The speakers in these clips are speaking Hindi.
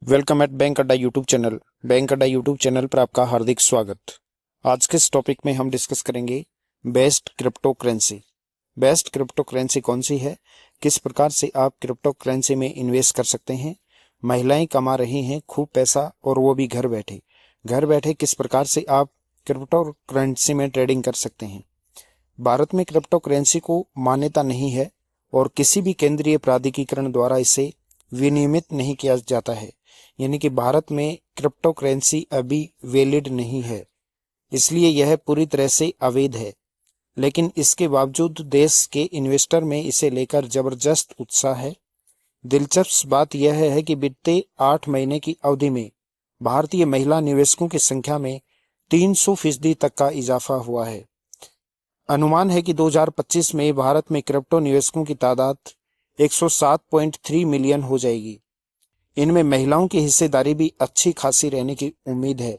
वेलकम एट बैंक अड्डा यूट्यूब चैनल। बैंक अड्डा यूट्यूब चैनल पर आपका हार्दिक स्वागत। आज के इस टॉपिक में हम डिस्कस करेंगे best crypto currency. Best crypto currency कौन सी है, किस प्रकार से आप क्रिप्टो करेंसी में इन्वेस्ट कर सकते हैं। महिलाएं कमा रही हैं खूब पैसा और वो भी घर बैठे किस प्रकार से आप क्रिप्टो करेंसी में ट्रेडिंग कर सकते हैं। भारत में क्रिप्टो करेंसी को मान्यता नहीं है और किसी भी केंद्रीय प्राधिकरण द्वारा इसे विनियमित नहीं किया जाता है, यानी कि भारत में क्रिप्टो करेंसी अभी वैलिड नहीं है, इसलिए यह पूरी तरह से अवैध है। लेकिन इसके बावजूद देश के इन्वेस्टर में इसे लेकर जबरदस्त उत्साह है। दिलचस्प बात यह है कि बीते 8 महीने की अवधि में भारतीय महिला निवेशकों की संख्या में 300% तक का इजाफा हुआ है। अनुमान है कि 2025 में भारत में क्रिप्टो निवेशकों की तादाद 107.3 मिलियन हो जाएगी। इनमें महिलाओं की हिस्सेदारी भी अच्छी खासी रहने की उम्मीद है।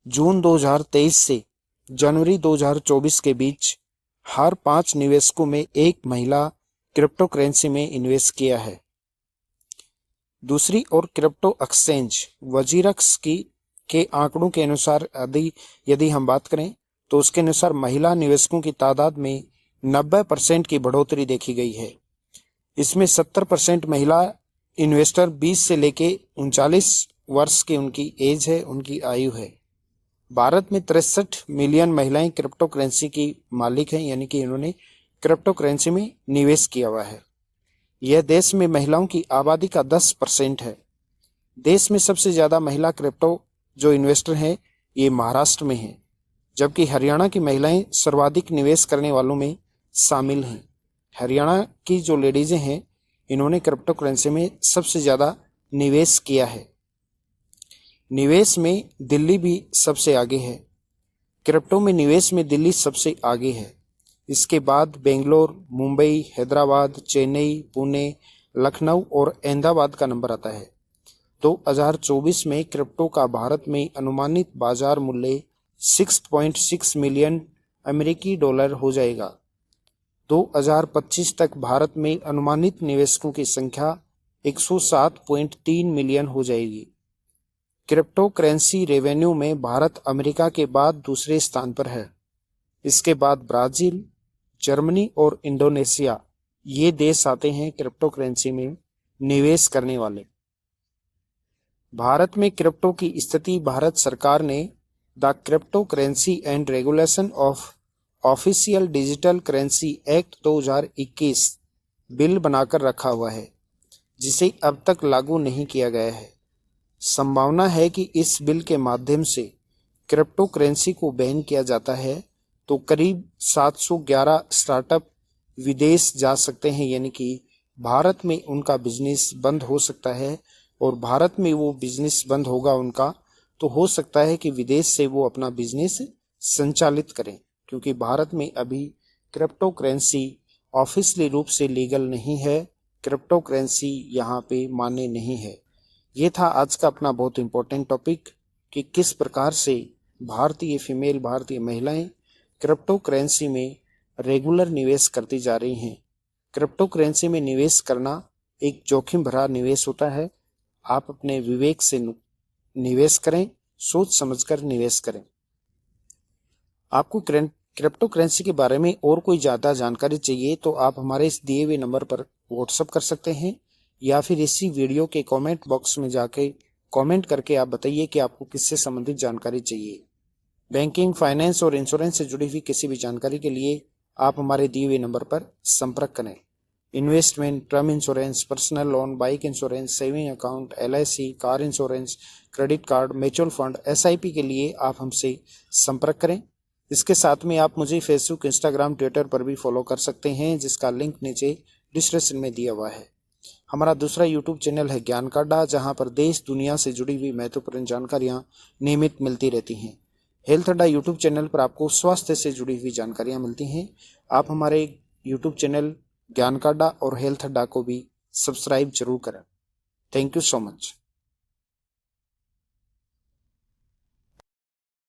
जून 2023 से जनवरी 2024 के बीच हर 5 निवेशकों में एक महिला क्रिप्टो करेंसी में इन्वेस्ट किया है। दूसरी ओर क्रिप्टो एक्सचेंज वजीरक्स के आंकड़ों के अनुसार यदि हम बात करें तो उसके अनुसार महिला निवेशकों की तादाद में 90% की बढ़ोतरी देखी गई है। इसमें 70% महिला इन्वेस्टर 20 से लेके 39 वर्ष की उनकी एज है, उनकी आयु है। भारत में 63 मिलियन महिलाएं क्रिप्टो करेंसी की मालिक हैं, यानी कि इन्होंने क्रिप्टो करेंसी में निवेश किया हुआ है। यह देश में महिलाओं की आबादी का 10% है। देश में सबसे ज्यादा महिला क्रिप्टो जो इन्वेस्टर हैं ये महाराष्ट्र में हैं, जबकि हरियाणा की महिलाएं सर्वाधिक निवेश करने वालों में शामिल हैं। हरियाणा की जो लेडीजें हैं इन्होंने क्रिप्टो करेंसी में सबसे ज्यादा निवेश किया है। निवेश में दिल्ली भी सबसे आगे है। क्रिप्टो में निवेश में दिल्ली सबसे आगे है। इसके बाद बेंगलोर, मुंबई, हैदराबाद, चेन्नई, पुणे, लखनऊ और अहमदाबाद का नंबर आता है। 2024 में क्रिप्टो का भारत में अनुमानित बाजार मूल्य 6.6 मिलियन अमेरिकी डॉलर हो जाएगा। 2025 तक भारत में अनुमानित निवेशकों की संख्या 107.3 मिलियन हो जाएगी। क्रिप्टो करेंसी रेवेन्यू में भारत अमेरिका के बाद दूसरे स्थान पर है। इसके बाद ब्राजील, जर्मनी और इंडोनेशिया ये देश आते हैं क्रिप्टो करेंसी में निवेश करने वाले। भारत में क्रिप्टो की स्थिति भारत सरकार ने the crypto currency and regulation of official digital currency act 2021 bill बनाकर रखा हुआ है, जिसे अब तक लागू नहीं किया गया है। संभावना है कि इस बिल के माध्यम से क्रिप्टो करेंसी को बैन किया जाता है तो करीब 711 स्टार्टअप विदेश जा सकते हैं, यानी कि भारत में उनका बिजनेस बंद हो सकता है। और भारत में वो बिजनेस बंद होगा उनका तो हो सकता है कि विदेश से वो अपना बिजनेस संचालित करें, क्योंकि भारत में अभी क्रिप्टो करेंसी ऑफिशियली रूप से लीगल नहीं है। क्रिप्टो करेंसी यहाँ पे मान्य नहीं है। ये था आज का अपना बहुत इंपॉर्टेंट टॉपिक कि किस प्रकार से भारतीय महिलाएं क्रिप्टो करेंसी में रेगुलर निवेश करती जा रही हैं। क्रिप्टो करेंसी में निवेश करना एक जोखिम भरा निवेश होता है। आप अपने विवेक से निवेश करें, सोच समझकर निवेश करें। आपको क्रिप्टो करेंसी के बारे में और कोई ज़्यादा जानकारी चाहिए तो आप हमारे इस दिए हुए नंबर पर व्हाट्सएप कर सकते हैं, या फिर इसी वीडियो के कमेंट बॉक्स में जाके कमेंट करके आप बताइए कि आपको किससे संबंधित जानकारी चाहिए। बैंकिंग, फाइनेंस और इंश्योरेंस से जुड़ी हुई किसी भी जानकारी के लिए आप हमारे दिए हुए नंबर पर संपर्क करें। Investment, term insurance, personal loan, bike insurance, saving account, LIC, car insurance, credit card, mutual fund, SIP के लिए आप हमसे संपर्क करें। इसके साथ में आप मुझे फेसबुक, इंस्टाग्राम, ट्विटर पर भी फॉलो कर सकते हैं, जिसका लिंक नीचे डिस्क्रिप्शन में दिया हुआ है। हमारा दूसरा यूट्यूब चैनल है ज्ञान का अड्डा, जहां पर देश दुनिया से जुड़ी हुई महत्वपूर्ण जानकारियां नियमित मिलती रहती हैं। हेल्थ अड्डा यूट्यूब चैनल पर आपको स्वास्थ्य से जुड़ी हुई जानकारियां मिलती हैं। आप हमारे यूट्यूब चैनल ज्ञान का अड्डा और हेल्थ अड्डा को भी सब्सक्राइब जरूर करें। Thank you so much.